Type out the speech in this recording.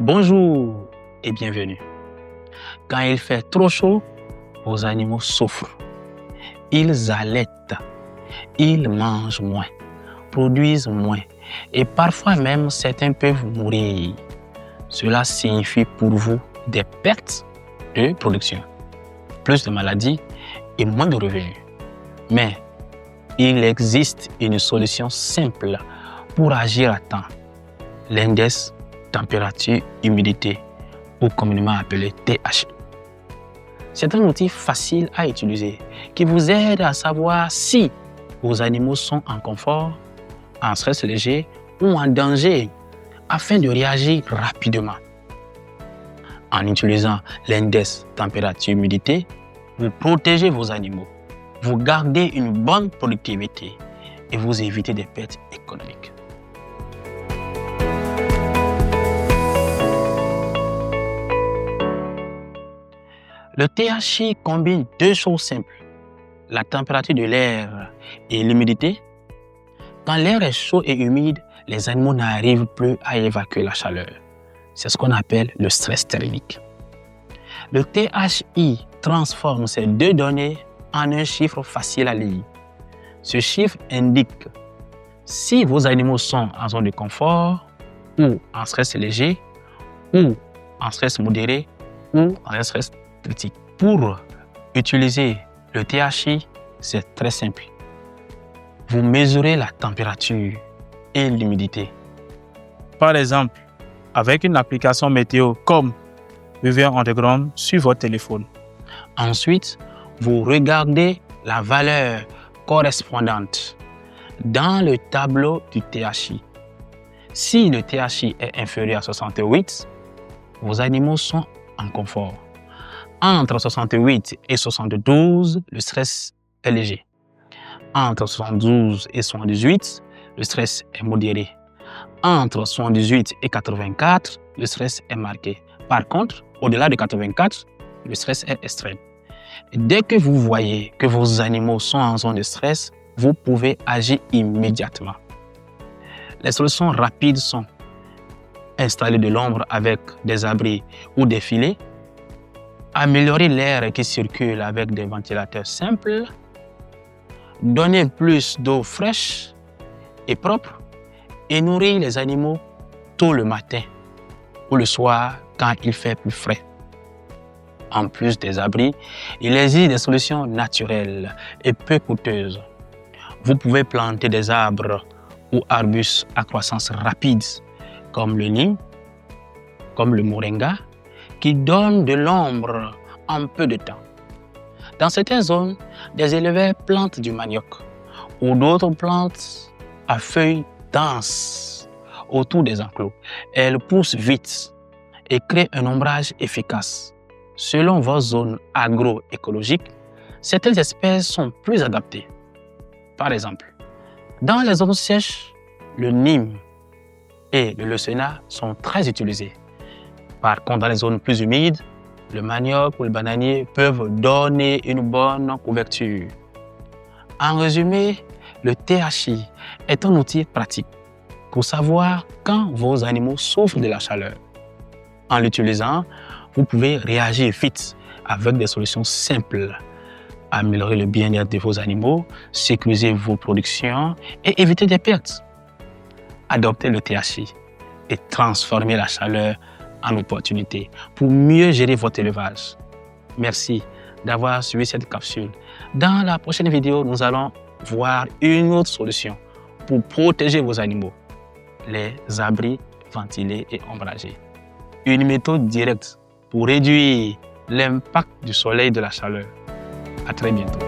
Bonjour et bienvenue. Quand il fait trop chaud, vos animaux souffrent. Ils allaitent, ils mangent moins, produisent moins et parfois même certains peuvent mourir. Cela signifie pour vous des pertes de production, plus de maladies et moins de revenus. Mais il existe une solution simple pour agir à temps. L'indice température-humidité, ou communément appelé THI. C'est un outil facile à utiliser qui vous aide à savoir si vos animaux sont en confort, en stress léger ou en danger afin de réagir rapidement. En utilisant l'indice température-humidité, vous protégez vos animaux, vous gardez une bonne productivité et vous évitez des pertes économiques. Le THI combine deux choses simples, la température de l'air et l'humidité. Quand l'air est chaud et humide, les animaux n'arrivent plus à évacuer la chaleur. C'est ce qu'on appelle le stress thermique. Le THI transforme ces deux données en un chiffre facile à lire. Ce chiffre indique si vos animaux sont en zone de confort, ou en stress léger, ou en stress modéré, ou en stress critique. Pour utiliser le THI, c'est très simple. Vous mesurez la température et l'humidité. Par exemple, avec une application météo comme Weather Underground sur votre téléphone. Ensuite, vous regardez la valeur correspondante dans le tableau du THI. Si le THI est inférieur à 68, vos animaux sont en confort. Entre 68 et 72, le stress est léger. Entre 72 et 78, le stress est modéré. Entre 78 et 84, le stress est marqué. Par contre, au-delà de 84, le stress est extrême. Dès que vous voyez que vos animaux sont en zone de stress, vous pouvez agir immédiatement. Les solutions rapides sont installer de l'ombre avec des abris ou des filets, améliorer l'air qui circule avec des ventilateurs simples, donner plus d'eau fraîche et propre et nourrir les animaux tôt le matin ou le soir quand il fait plus frais. En plus des abris, il existe des solutions naturelles et peu coûteuses. Vous pouvez planter des arbres ou arbustes à croissance rapide comme le Nim, comme le Moringa, qui donnent de l'ombre en peu de temps. Dans certaines zones, des éleveurs plantent du manioc ou d'autres plantes à feuilles denses autour des enclos. Elles poussent vite et créent un ombrage efficace. Selon vos zones agroécologiques, certaines espèces sont plus adaptées. Par exemple, dans les zones sèches, le Nim et le Leucaena sont très utilisés. Par contre, dans les zones plus humides, le manioc ou le bananier peuvent donner une bonne couverture. En résumé, le THI est un outil pratique pour savoir quand vos animaux souffrent de la chaleur. En l'utilisant, vous pouvez réagir vite avec des solutions simples, améliorer le bien-être de vos animaux, sécuriser vos productions et éviter des pertes. Adoptez le THI et transformez la chaleur en opportunité pour mieux gérer votre élevage. Merci d'avoir suivi cette capsule. Dans la prochaine vidéo, nous allons voir une autre solution pour protéger vos animaux, les abris ventilés et ombragés. Une méthode directe pour réduire l'impact du soleil et de la chaleur. À très bientôt.